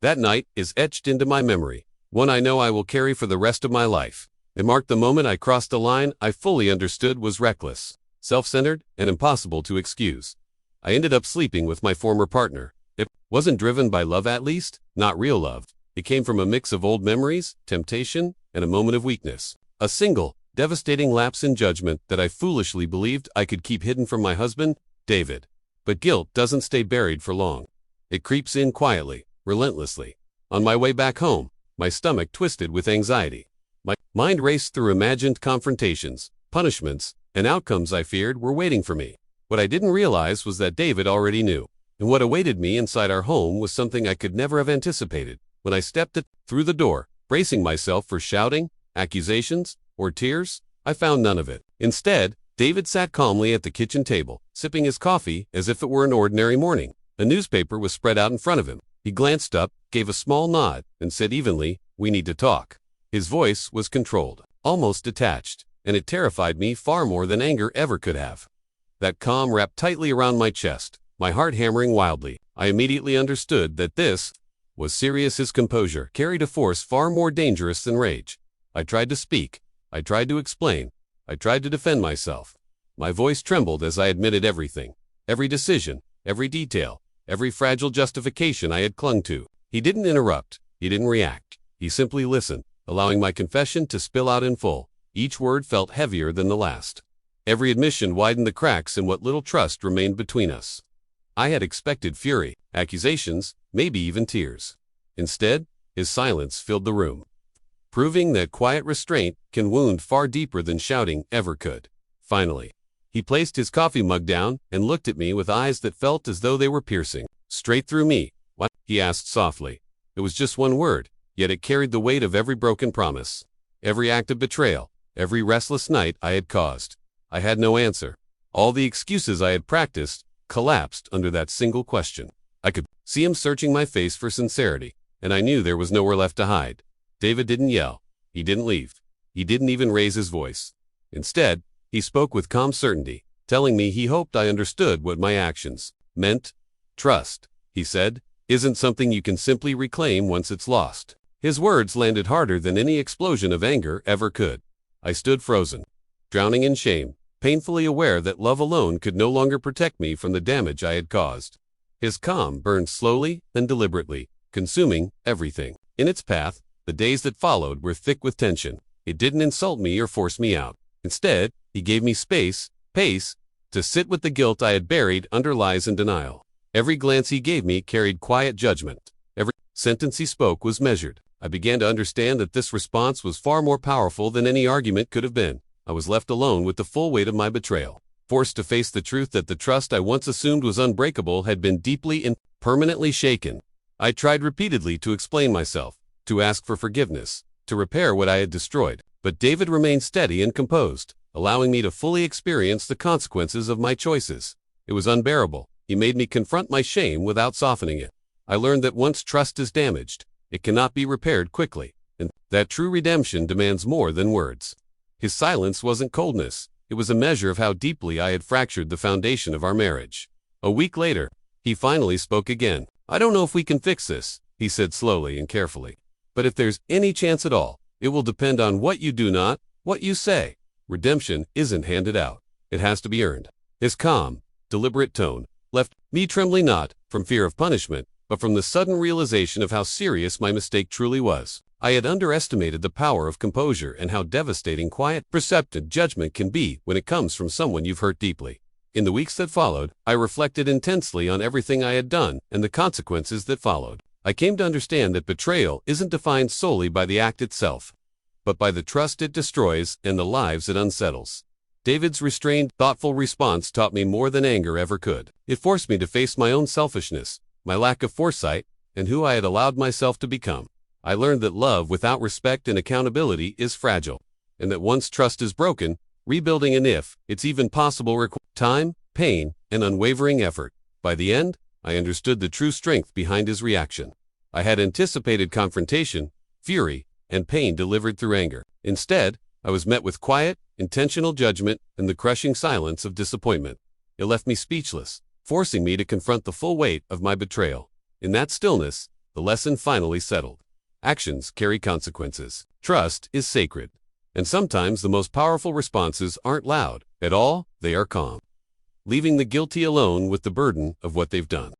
That night is etched into my memory, one I know I will carry for the rest of my life. It marked the moment I crossed a line I fully understood was reckless, self-centered, and impossible to excuse. I ended up sleeping with my former partner. It wasn't driven by love, at least, not real love. It came from a mix of old memories, temptation, and a moment of weakness. A single, devastating lapse in judgment that I foolishly believed I could keep hidden from my husband, David. But guilt doesn't stay buried for long. It creeps in quietly, relentlessly. On my way back home, my stomach twisted with anxiety. My mind raced through imagined confrontations, punishments, and outcomes I feared were waiting for me. What I didn't realize was that David already knew, and what awaited me inside our home was something I could never have anticipated. When I stepped through the door, bracing myself for shouting, accusations, or tears, I found none of it. Instead, David sat calmly at the kitchen table, sipping his coffee as if it were an ordinary morning. A newspaper was spread out in front of him. He glanced up, gave a small nod, and said evenly, "We need to talk." His voice was controlled, almost detached, and it terrified me far more than anger ever could have. That calm wrapped tightly around my chest, my heart hammering wildly. I immediately understood that this was serious. His composure carried a force far more dangerous than rage. I tried to speak. I tried to explain. I tried to defend myself. My voice trembled as I admitted everything, every decision, every detail, every fragile justification I had clung to. He didn't interrupt. He didn't react. He simply listened, allowing my confession to spill out in full. Each word felt heavier than the last. Every admission widened the cracks in what little trust remained between us. I had expected fury, accusations, maybe even tears. Instead, his silence filled the room, proving that quiet restraint can wound far deeper than shouting ever could. Finally, he placed his coffee mug down and looked at me with eyes that felt as though they were piercing, straight through me. "What?" he asked softly. It was just one word, yet it carried the weight of every broken promise, every act of betrayal, every restless night I had caused. I had no answer. All the excuses I had practiced collapsed under that single question. I could see him searching my face for sincerity, and I knew there was nowhere left to hide. David didn't yell. He didn't leave. He didn't even raise his voice. Instead, he spoke with calm certainty, telling me he hoped I understood what my actions meant. "Trust," he said, "isn't something you can simply reclaim once it's lost." His words landed harder than any explosion of anger ever could. I stood frozen, drowning in shame, painfully aware that love alone could no longer protect me from the damage I had caused. His calm burned slowly and deliberately, consuming everything in its path. The days that followed were thick with tension. It didn't insult me or force me out. Instead, he gave me space, to sit with the guilt I had buried under lies and denial. Every glance he gave me carried quiet judgment. Every sentence he spoke was measured. I began to understand that this response was far more powerful than any argument could have been. I was left alone with the full weight of my betrayal, forced to face the truth that the trust I once assumed was unbreakable had been deeply and permanently shaken. I tried repeatedly to explain myself, to ask for forgiveness, to repair what I had destroyed, but David remained steady and composed, allowing me to fully experience the consequences of my choices. It was unbearable. He made me confront my shame without softening it. I learned that once trust is damaged, it cannot be repaired quickly, and that true redemption demands more than words. His silence wasn't coldness. It was a measure of how deeply I had fractured the foundation of our marriage. A week later, he finally spoke again. "I don't know if we can fix this," he said slowly and carefully. "But if there's any chance at all, it will depend on what you do, not what you say. Redemption isn't handed out. It has to be earned." His calm, deliberate tone left me trembling, not from fear of punishment, but from the sudden realization of how serious my mistake truly was. I had underestimated the power of composure and how devastating quiet, perceptive judgment can be when it comes from someone you've hurt deeply. In the weeks that followed, I reflected intensely on everything I had done and the consequences that followed. I came to understand that betrayal isn't defined solely by the act itself, but by the trust it destroys and the lives it unsettles. David's restrained, thoughtful response taught me more than anger ever could. It forced me to face my own selfishness, my lack of foresight, and who I had allowed myself to become. I learned that love without respect and accountability is fragile, and that once trust is broken, rebuilding it, if it's even possible, requires time, pain, and unwavering effort. By the end, I understood the true strength behind his reaction. I had anticipated confrontation, fury, and pain delivered through anger. Instead, I was met with quiet, intentional judgment and the crushing silence of disappointment. It left me speechless, forcing me to confront the full weight of my betrayal. In that stillness, the lesson finally settled. Actions carry consequences. Trust is sacred. And sometimes the most powerful responses aren't loud at all, they are calm, leaving the guilty alone with the burden of what they've done.